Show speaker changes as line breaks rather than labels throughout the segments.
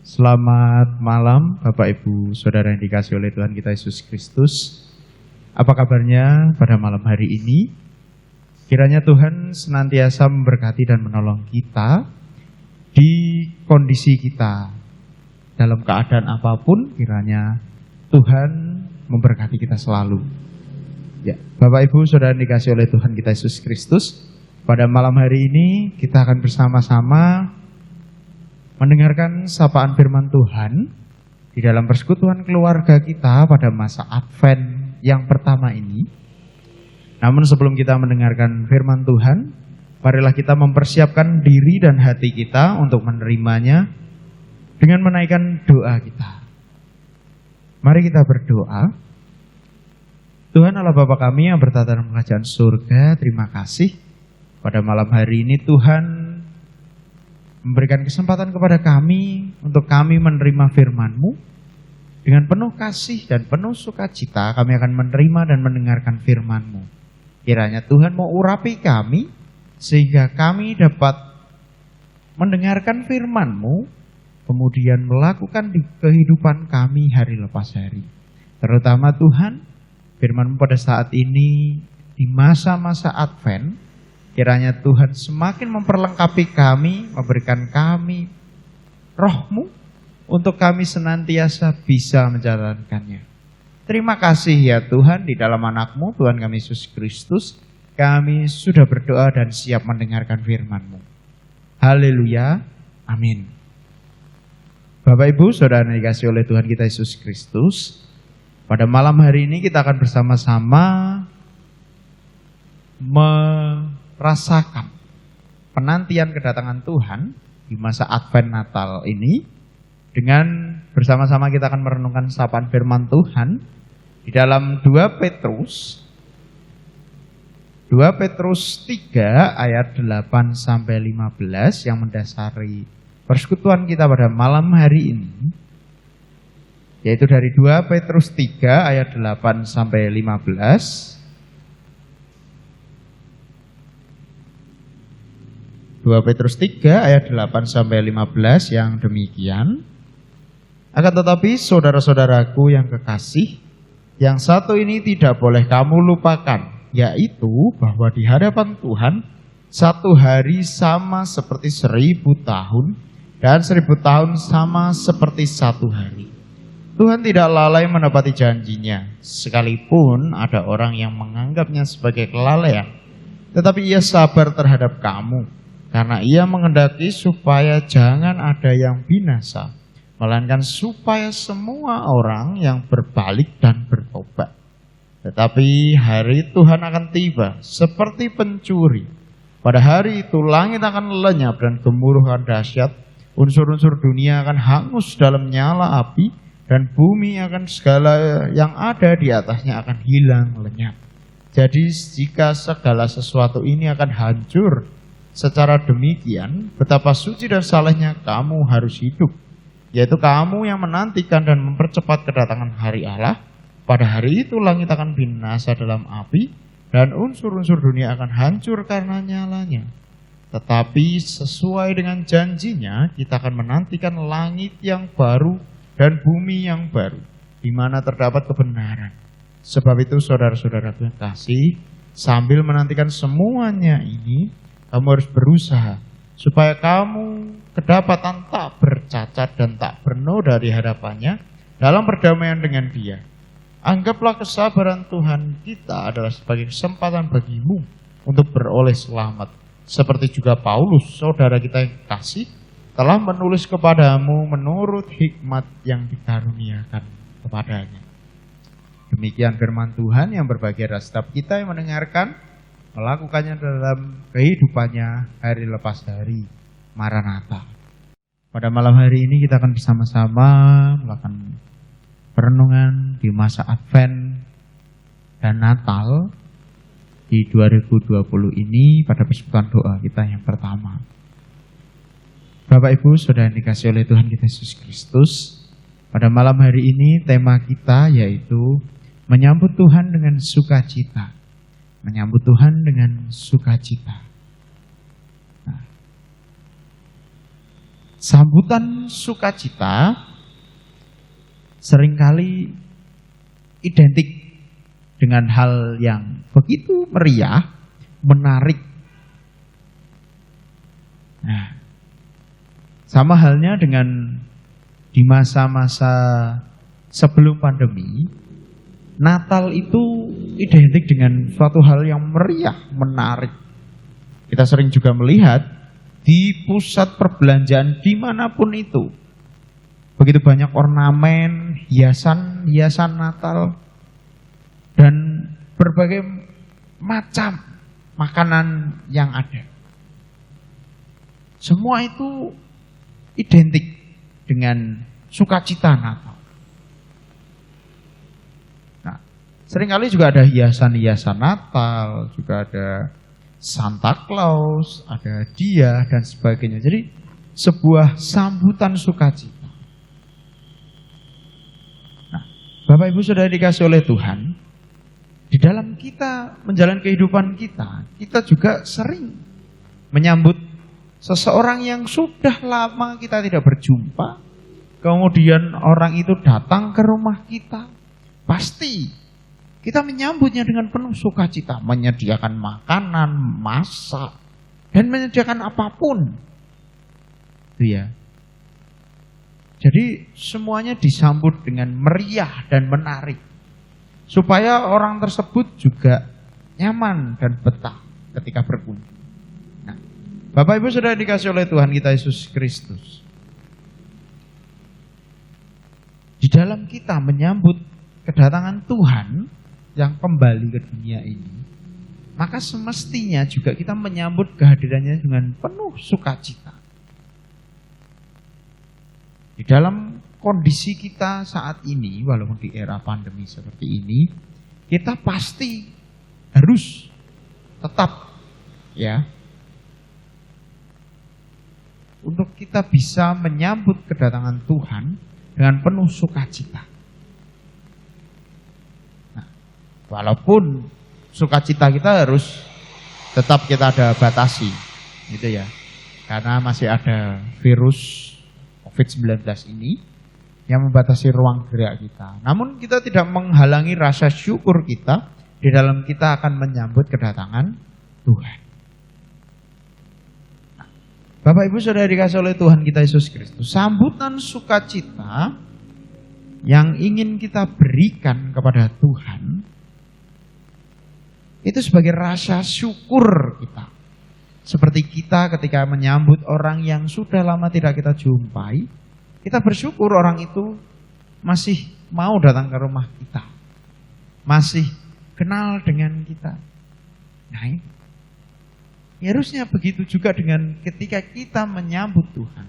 Selamat malam Bapak Ibu Saudara yang dikasihi oleh Tuhan kita Yesus Kristus. Apa kabarnya pada malam hari ini? Kiranya Tuhan senantiasa memberkati dan menolong kita di kondisi kita. Dalam keadaan apapun kiranya Tuhan memberkati kita selalu. Ya, Bapak Ibu Saudara yang dikasihi oleh Tuhan kita Yesus Kristus, pada malam hari ini kita akan bersama-sama mendengarkan sapaan firman Tuhan di dalam persekutuan keluarga kita pada masa Advent yang pertama ini. Namun sebelum kita mendengarkan firman Tuhan, marilah kita mempersiapkan diri dan hati kita untuk menerimanya dengan menaikkan doa kita. Mari kita berdoa. Tuhan Allah Bapa kami yang bertata dalam kerajaan surga, terima kasih pada malam hari ini Tuhan memberikan kesempatan kepada kami untuk kami menerima firman-Mu. Dengan penuh kasih dan penuh sukacita kami akan menerima dan mendengarkan firman-Mu. Kiranya Tuhan mau urapi kami sehingga kami dapat mendengarkan firman-Mu, kemudian melakukan di kehidupan kami hari lepas hari. Terutama Tuhan, firman-Mu pada saat ini di masa-masa Advent, kiranya Tuhan semakin memperlengkapi kami, memberikan kami roh-Mu untuk kami senantiasa bisa menjalankannya. Terima kasih ya Tuhan, di dalam anak-Mu, Tuhan kami Yesus Kristus, kami sudah berdoa dan siap mendengarkan firman-Mu. Haleluya, amin. Bapak Ibu Saudara yang dikasihi oleh Tuhan kita Yesus Kristus, pada malam hari ini kita akan bersama-sama merasakan penantian kedatangan Tuhan di masa Advent Natal ini. Dengan bersama-sama kita akan merenungkan sapaan firman Tuhan di dalam 2 Petrus 3 ayat 8 sampai 15 yang mendasari persekutuan kita pada malam hari ini, yaitu dari 2 Petrus 3 ayat 8 sampai 15. 2 Petrus 3 ayat 8 sampai 15 yang demikian. Akan tetapi saudara-saudaraku yang kekasih, yang satu ini tidak boleh kamu lupakan, yaitu bahwa di hadapan Tuhan satu hari sama seperti 1000 tahun dan 1000 tahun sama seperti satu hari. Tuhan tidak lalai menepati janjinya, sekalipun ada orang yang menganggapnya sebagai kelalaian, tetapi ia sabar terhadap kamu, karena ia menghendaki supaya jangan ada yang binasa, melainkan supaya semua orang yang berbalik dan bertobat. Tetapi hari Tuhan akan tiba seperti pencuri. Pada hari itu langit akan lenyap dan gemuruh akan dahsyat. Unsur-unsur dunia akan hangus dalam nyala api, dan bumi akan segala yang ada di atasnya akan hilang lenyap. Jadi jika segala sesuatu ini akan hancur secara demikian, betapa suci dan salehnya kamu harus hidup, yaitu kamu yang menantikan dan mempercepat kedatangan hari Allah. Pada hari itu langit akan binasa dalam api, dan unsur-unsur dunia akan hancur karena nyalanya. Tetapi sesuai dengan janjinya, kita akan menantikan langit yang baru dan bumi yang baru, di mana terdapat kebenaran. Sebab itu saudara-saudara yang kasih, sambil menantikan semuanya ini, kamu harus berusaha supaya kamu kedapatan tak bercacat dan tak bernoda di hadapannya dalam perdamaian dengan Dia. Anggaplah kesabaran Tuhan kita adalah sebagai kesempatan bagimu untuk beroleh selamat. Seperti juga Paulus, saudara kita yang kasih, telah menulis kepadamu menurut hikmat yang dikaruniakan kepadanya. Demikian firman Tuhan yang berbahagia adalah setiap kita yang mendengarkan, melakukannya dalam kehidupannya hari lepas hari. Maranatha. Pada malam hari ini kita akan bersama-sama melakukan perenungan di masa Advent dan Natal di 2020 ini pada persekutuan doa kita yang pertama. Bapak Ibu Saudara yang dikasihi oleh Tuhan kita Yesus Kristus, pada malam hari ini tema kita yaitu menyambut Tuhan dengan sukacita. Menyambut Tuhan dengan sukacita. Sambutan sukacita seringkali identik dengan hal yang begitu meriah, menarik. Nah, sama halnya dengan di masa-masa sebelum pandemi, Natal itu identik dengan suatu hal yang meriah, menarik. Kita sering juga melihat di pusat perbelanjaan dimanapun itu, begitu banyak ornamen, hiasan Natal, dan berbagai macam makanan yang ada. Semua itu identik dengan sukacita Natal. Nah, seringkali juga ada hiasan-hiasan Natal, juga ada Santa Claus, ada hadiah dan sebagainya. Jadi sebuah sambutan sukacita. Nah, Bapak Ibu sudah dikasih oleh Tuhan, di dalam kita menjalani kehidupan kita juga sering menyambut seseorang yang sudah lama kita tidak berjumpa. Kemudian orang itu datang ke rumah kita, pasti kita menyambutnya dengan penuh sukacita, menyediakan makanan, masak, dan menyediakan apapun. Itu ya. Jadi semuanya disambut dengan meriah dan menarik, supaya orang tersebut juga nyaman dan betah ketika berkunjung. Nah, Bapak Ibu sudah dikasih oleh Tuhan kita Yesus Kristus. Di dalam kita menyambut kedatangan Tuhan yang kembali ke dunia ini, maka semestinya juga kita menyambut kehadirannya dengan penuh sukacita. Di dalam kondisi kita saat ini, walaupun di era pandemi seperti ini, kita pasti harus tetap ya, untuk kita bisa menyambut kedatangan Tuhan dengan penuh sukacita. Nah, walaupun sukacita kita harus tetap kita ada batasi, gitu ya, karena masih ada virus COVID-19 ini yang membatasi ruang gerak kita. Namun kita tidak menghalangi rasa syukur kita di dalam kita akan menyambut kedatangan Tuhan. Bapak Ibu sudah dikasih oleh Tuhan kita Yesus Kristus, sambutan sukacita yang ingin kita berikan kepada Tuhan itu sebagai rasa syukur kita. Seperti kita ketika menyambut orang yang sudah lama tidak kita jumpai, kita bersyukur orang itu masih mau datang ke rumah kita, masih kenal dengan kita. Nah, ini harusnya begitu juga dengan ketika kita menyambut Tuhan.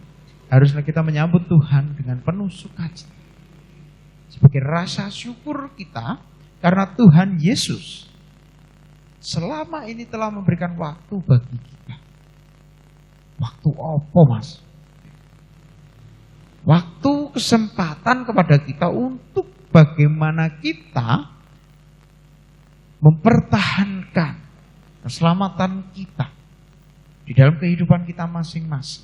Haruslah kita menyambut Tuhan dengan penuh sukacita. Sebagai rasa syukur kita karena Tuhan Yesus selama ini telah memberikan waktu bagi kita. Waktu apa, Mas? Waktu kesempatan kepada kita untuk bagaimana kita mempertahankan keselamatan kita di dalam kehidupan kita masing-masing.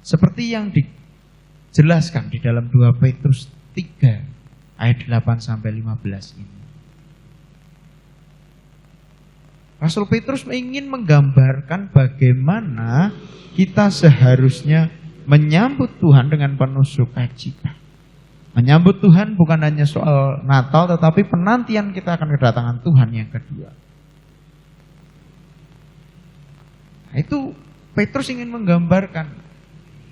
Seperti yang dijelaskan di dalam 2 Petrus 3 ayat 8-15 ini. Rasul Petrus ingin menggambarkan bagaimana kita seharusnya menyambut Tuhan dengan penuh sukacita. Menyambut Tuhan bukan hanya soal Natal, tetapi penantian kita akan kedatangan Tuhan yang kedua. Nah, itu Petrus ingin menggambarkan,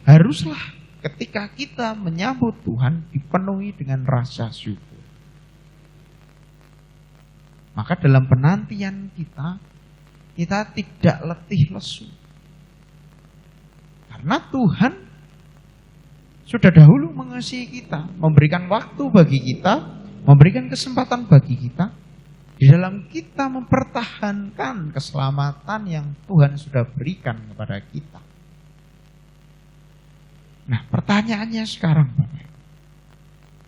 haruslah ketika kita menyambut Tuhan dipenuhi dengan rasa syukur. Maka dalam penantian kita tidak letih lesu. Karena Tuhan sudah dahulu mengasihi kita, memberikan waktu bagi kita, memberikan kesempatan bagi kita, di dalam kita mempertahankan keselamatan yang Tuhan sudah berikan kepada kita. Nah, pertanyaannya sekarang, Bapak,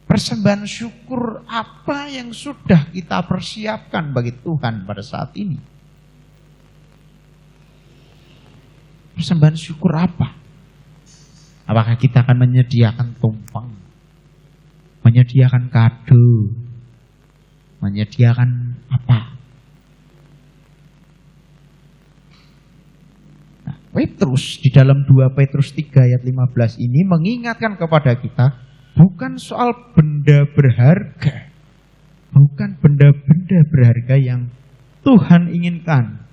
persembahan syukur apa yang sudah kita persiapkan bagi Tuhan pada saat ini? Persembahan syukur apa? Apakah kita akan menyediakan tumpeng, menyediakan kado, menyediakan apa? Nah, Petrus di dalam 2 Petrus 3 ayat 15 ini mengingatkan kepada kita bukan soal benda berharga, bukan benda-benda berharga yang Tuhan inginkan,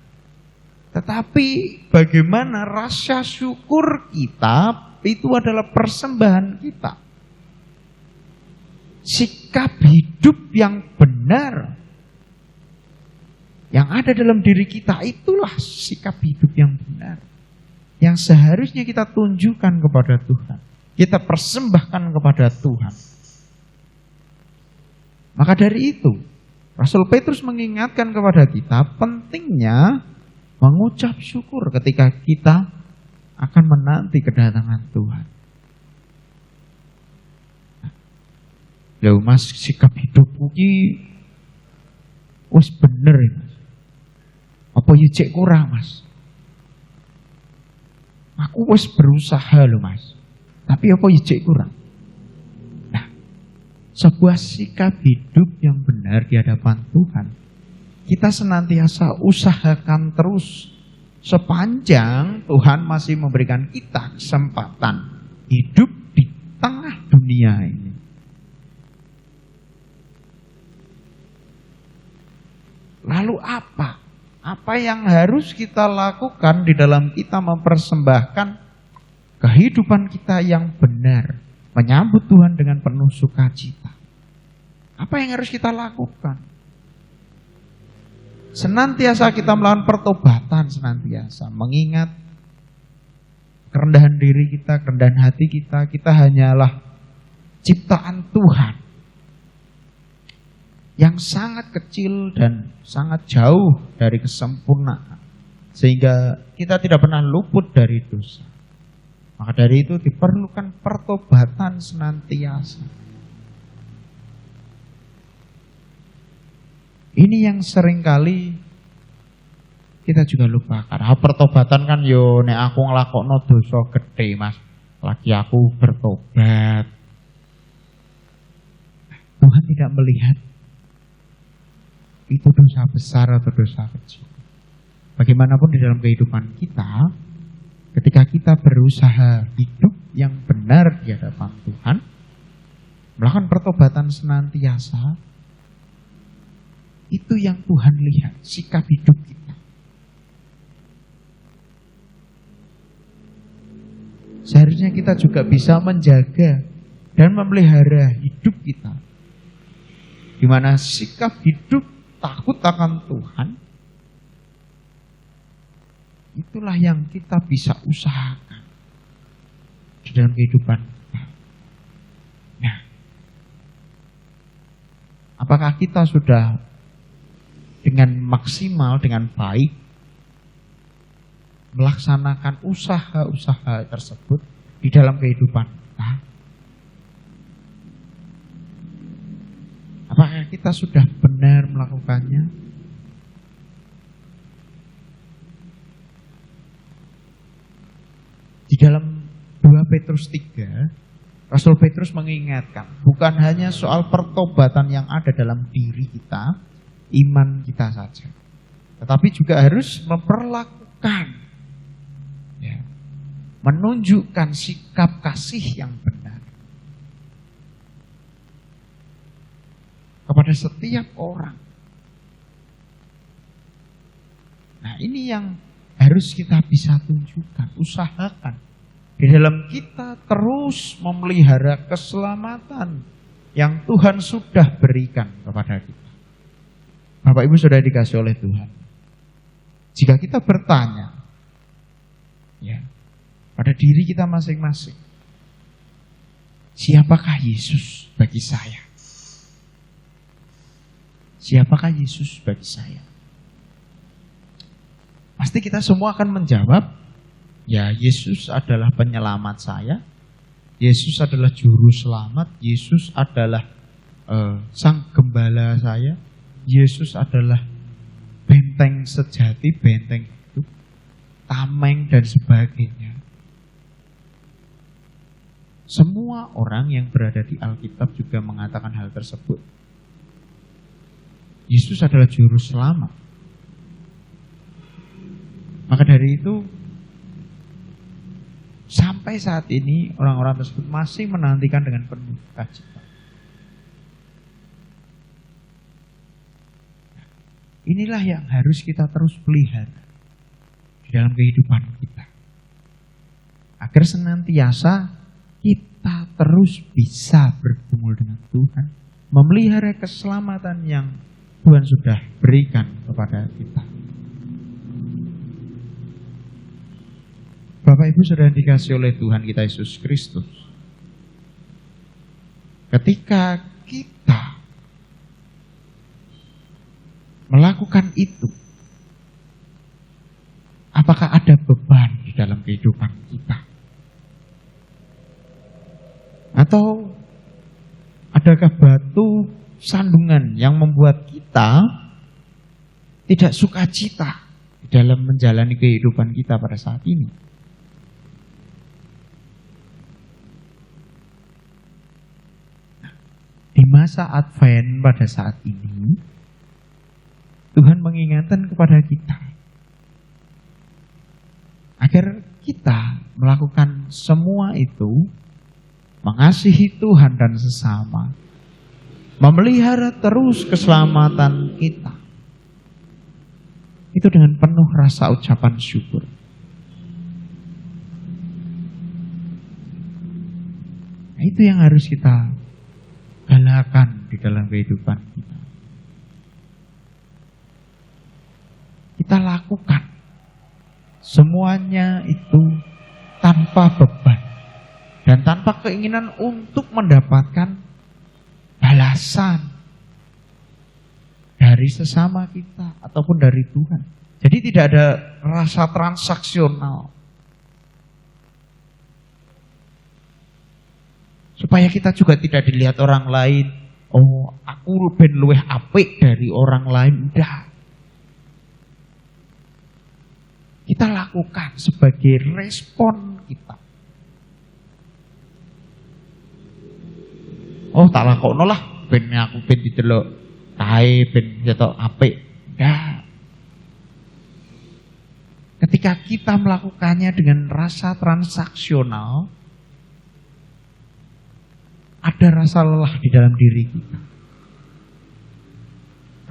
tetapi bagaimana rasa syukur kita itu adalah persembahan kita. Sikap hidup yang benar yang ada dalam diri kita itulah sikap hidup yang benar, yang seharusnya kita tunjukkan kepada Tuhan, kita persembahkan kepada Tuhan. Maka dari itu Rasul Petrus mengingatkan kepada kita pentingnya mengucap syukur ketika kita akan menanti kedatangan Tuhan. Loh mas, sikap hidupku ki wis bener ya mas. Apa ya cek kurang mas? Aku wis berusaha loh mas. Tapi apa ya cek kurang? Nah, sebuah sikap hidup yang benar di hadapan Tuhan, kita senantiasa usahakan terus sepanjang Tuhan masih memberikan kita kesempatan hidup di tengah dunia ini. Lalu apa? Apa yang harus kita lakukan di dalam kita mempersembahkan kehidupan kita yang benar, menyambut Tuhan dengan penuh sukacita? Apa yang harus kita lakukan? Senantiasa kita melakukan pertobatan, senantiasa mengingat kerendahan diri kita, kerendahan hati kita. Kita hanyalah ciptaan Tuhan yang sangat kecil dan sangat jauh dari kesempurnaan, sehingga kita tidak pernah luput dari dosa. Maka dari itu diperlukan pertobatan senantiasa. Ini yang seringkali kita juga lupakan. Pertobatan kan yo nek aku nglakokno dosa gede mas, lagi aku bertobat. Tuhan tidak melihat itu dosa besar atau dosa kecil. Bagaimanapun di dalam kehidupan kita, ketika kita berusaha hidup yang benar di hadapan Tuhan, melakukan pertobatan senantiasa, itu yang Tuhan lihat, sikap hidup kita. Seharusnya kita juga bisa menjaga dan memelihara hidup kita, di mana sikap hidup takut akan Tuhan, itulah yang kita bisa usahakan di dalam kehidupan kita. Nah, apakah kita sudah dengan maksimal, dengan baik melaksanakan usaha-usaha tersebut di dalam kehidupan kita? Apakah kita sudah benar melakukannya? Di dalam 2 Petrus 3, Rasul Petrus mengingatkan bukan hanya soal pertobatan yang ada dalam diri kita, iman kita saja, tetapi juga harus memperlakukan, ya, menunjukkan sikap kasih yang benar kepada setiap orang. Nah, ini yang harus kita bisa tunjukkan, usahakan di dalam kita terus memelihara keselamatan yang Tuhan sudah berikan kepada kita. Bapak Ibu sudah dikasih oleh Tuhan. Jika kita bertanya, ya, pada diri kita masing-masing, siapakah Yesus bagi saya? Siapakah Yesus bagi saya? Pasti kita semua akan menjawab, ya Yesus adalah penyelamat saya, Yesus adalah juru selamat, Yesus adalah sang gembala saya, Yesus adalah benteng sejati, benteng hidup, tameng dan sebagainya. Semua orang yang berada di Alkitab juga mengatakan hal tersebut. Yesus adalah juru selamat. Maka dari itu, sampai saat ini orang-orang tersebut masih menantikan dengan penuh sukacita. Inilah yang harus kita terus pelihara di dalam kehidupan kita. Agar senantiasa kita terus bisa bergumul dengan Tuhan, memelihara keselamatan yang Tuhan sudah berikan kepada kita. Bapak Ibu sudah dikasih oleh Tuhan kita Yesus Kristus. Ketika kita melakukan itu, apakah ada beban di dalam kehidupan kita? Atau adakah batu sandungan yang membuat kita tidak sukacita di dalam menjalani kehidupan kita pada saat ini? Di masa Advent pada saat ini, Tuhan mengingatkan kepada kita agar kita melakukan semua itu, mengasihi Tuhan dan sesama, memelihara terus keselamatan kita. Itu dengan penuh rasa ucapan syukur. Nah, itu yang harus kita galakan di dalam kehidupan kita. Kita lakukan semuanya itu tanpa beban dan tanpa keinginan untuk mendapatkan balasan dari sesama kita ataupun dari Tuhan. Jadi tidak ada rasa transaksional. Supaya kita juga tidak dilihat orang lain, oh aku ben luwih apik dari orang lain. Udah. Kita lakukan sebagai respon kita. Oh tak lakokno lah, ben aku ben didelok kae ben ketok apik. Udah. Ketika kita melakukannya dengan rasa transaksional, ada rasa lelah di dalam diri kita.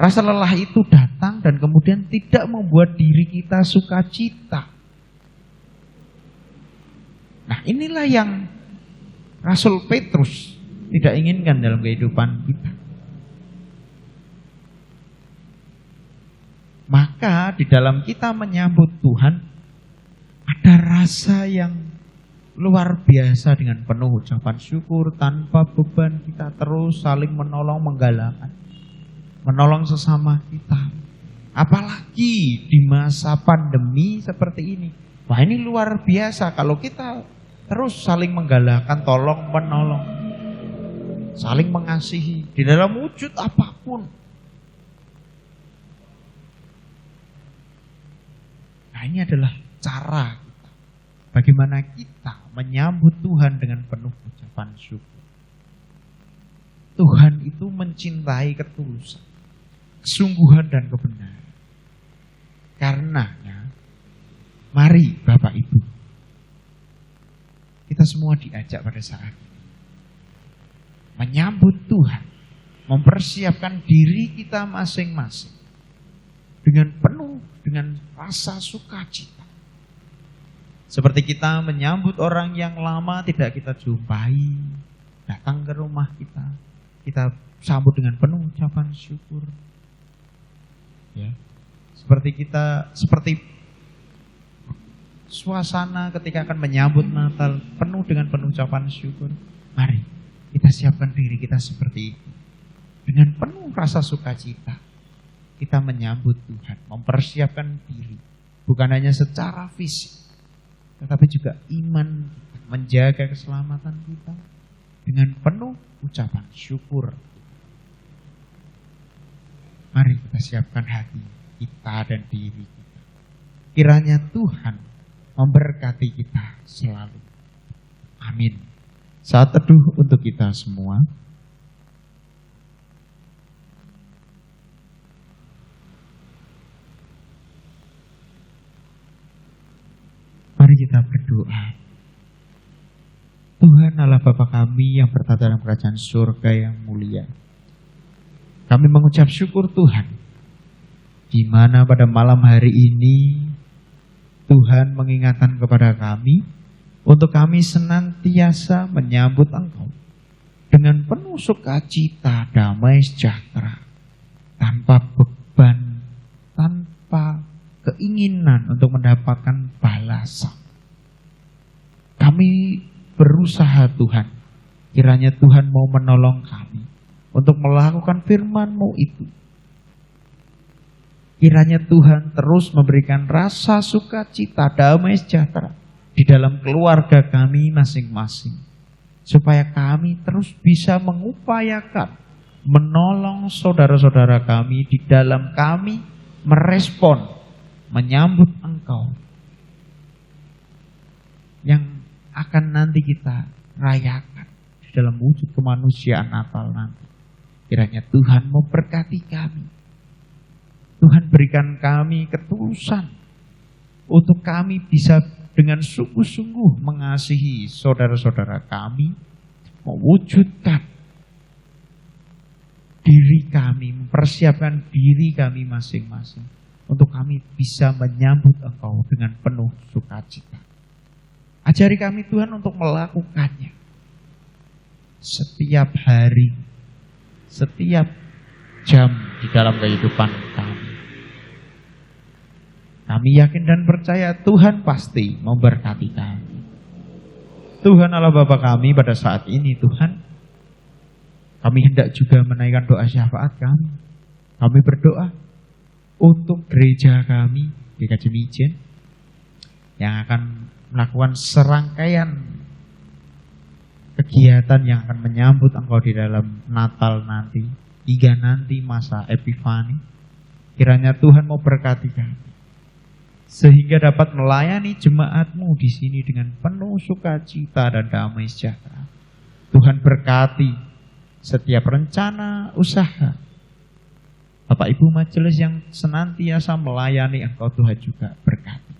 Rasa lelah itu datang dan kemudian tidak membuat diri kita sukacita. Nah, inilah yang Rasul Petrus tidak inginkan dalam kehidupan kita. Maka di dalam kita menyambut Tuhan, ada rasa yang luar biasa dengan penuh ucapan syukur, tanpa beban kita terus saling menolong, menggalakkan, menolong sesama kita. Apalagi di masa pandemi seperti ini. Wah, ini luar biasa kalau kita terus saling menggalakkan, tolong menolong, saling mengasihi di dalam wujud apapun. Nah, ini adalah cara kita, bagaimana kita menyambut Tuhan dengan penuh ucapan syukur. Tuhan itu mencintai ketulusan, kesungguhan dan kebenaran. Karenanya, mari Bapak Ibu, kita semua diajak pada saat ini menyambut Tuhan, mempersiapkan diri kita masing-masing dengan penuh dengan rasa sukacita. Seperti kita menyambut orang yang lama tidak kita jumpai, datang ke rumah kita, kita sambut dengan penuh ucapan syukur. Ya. Seperti suasana ketika akan menyambut Natal penuh dengan penuh ucapan syukur. Mari kita siapkan diri kita seperti itu. Dengan penuh rasa sukacita kita menyambut Tuhan, mempersiapkan diri. Bukan hanya secara fisik, tetapi juga iman kita, menjaga keselamatan kita dengan penuh ucapan syukur. Mari kita siapkan hati kita dan diri kita. Kiranya Tuhan memberkati kita selalu. Amin. Saat teduh untuk kita semua. Mari kita berdoa. Tuhan Allah Bapa kami yang bertata dalam kerajaan surga yang mulia. Kami mengucap syukur Tuhan, di mana pada malam hari ini Tuhan mengingatkan kepada kami untuk kami senantiasa menyambut Engkau dengan penuh sukacita, damai, sejahtera, tanpa beban, tanpa keinginan untuk mendapatkan balasan. Kami berusaha Tuhan, kiranya Tuhan mau menolong kami untuk melakukan firman-Mu itu. Kiranya Tuhan terus memberikan rasa sukacita, damai, sejahtera di dalam keluarga kami masing-masing, supaya kami terus bisa mengupayakan menolong saudara-saudara kami di dalam kami merespon, menyambut Engkau yang akan nanti kita rayakan di dalam wujud kemanusiaan Natal nanti. Kiranya Tuhan memberkati kami. Tuhan berikan kami ketulusan untuk kami bisa dengan sungguh-sungguh mengasihi saudara-saudara kami, mewujudkan diri kami, mempersiapkan diri kami masing-masing untuk kami bisa menyambut Engkau dengan penuh sukacita. Ajari kami Tuhan untuk melakukannya setiap hari, setiap jam di dalam kehidupan kami. Kami yakin dan percaya Tuhan pasti memberkati kami. Tuhan Allah Bapa kami pada saat ini Tuhan, kami hendak juga menaikkan doa syafaat kami. Kami berdoa untuk gereja kami di Kajemijen yang akan melakukan serangkaian kegiatan yang akan menyambut Engkau di dalam Natal nanti, hingga nanti masa Epifani. Kiranya Tuhan mau berkati kami, sehingga dapat melayani jemaat-Mu di sini dengan penuh sukacita dan damai sejahtera. Tuhan berkati setiap rencana usaha Bapak Ibu majelis yang senantiasa melayani Engkau, Tuhan juga berkati.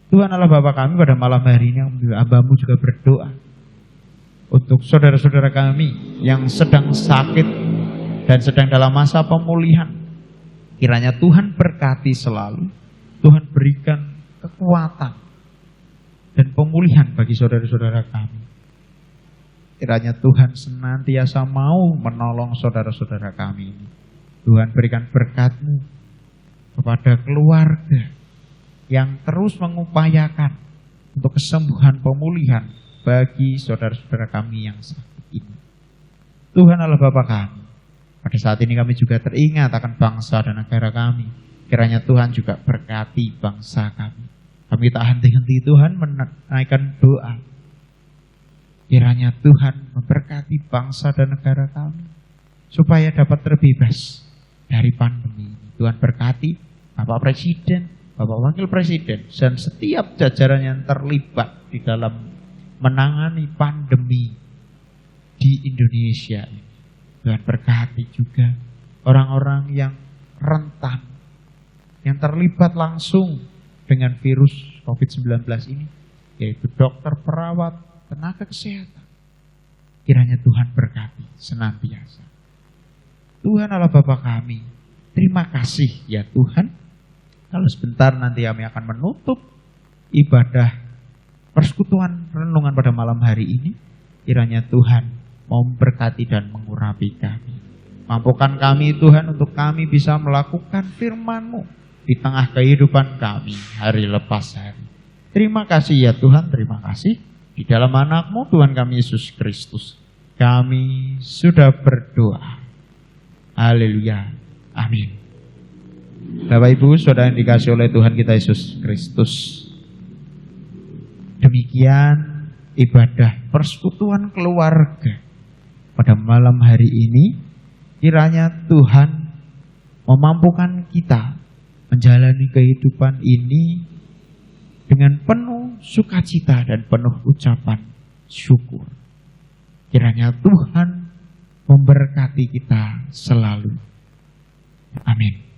Tuhan Allah Bapa kami pada malam hari ini, hamba-Mu juga berdoa untuk saudara-saudara kami yang sedang sakit dan sedang dalam masa pemulihan. Kiranya Tuhan berkati selalu, Tuhan berikan kekuatan dan pemulihan bagi saudara-saudara kami. Kiranya Tuhan senantiasa mau menolong saudara-saudara kami ini. Tuhan berikan berkat-Mu kepada keluarga yang terus mengupayakan untuk kesembuhan pemulihan bagi saudara-saudara kami yang sakit ini. Tuhan Allah Bapa kami, pada saat ini kami juga teringat akan bangsa dan negara kami. Kiranya Tuhan juga berkati bangsa kami. Kami tak henti-henti Tuhan menaikkan doa. Kiranya Tuhan memberkati bangsa dan negara kami, supaya dapat terbebas dari pandemi ini. Tuhan berkati Bapak Presiden, Bapak Wakil Presiden, dan setiap jajaran yang terlibat di dalam menangani pandemi di Indonesia ini. Tuhan berkati juga orang-orang yang rentan, yang terlibat langsung dengan virus COVID-19 ini, yaitu dokter, perawat, tenaga kesehatan. Kiranya Tuhan berkati senantiasa. Tuhan Allah Bapa kami, terima kasih ya Tuhan. Kalau sebentar nanti kami akan menutup ibadah persekutuan renungan pada malam hari ini. Kiranya Tuhan mau memberkati dan mengurapi kami. Mampukan kami Tuhan untuk kami bisa melakukan firman-Mu di tengah kehidupan kami hari lepas hari. Terima kasih ya Tuhan, terima kasih. Di dalam anak-Mu Tuhan kami Yesus Kristus, kami sudah berdoa. Haleluya. Amin. Bapak Ibu, saudara yang dikasihi oleh Tuhan kita Yesus Kristus, demikian ibadah persekutuan keluarga pada malam hari ini. Kiranya Tuhan memampukan kita menjalani kehidupan ini dengan penuh sukacita dan penuh ucapan syukur. Kiranya Tuhan memberkati kita selalu. Amin.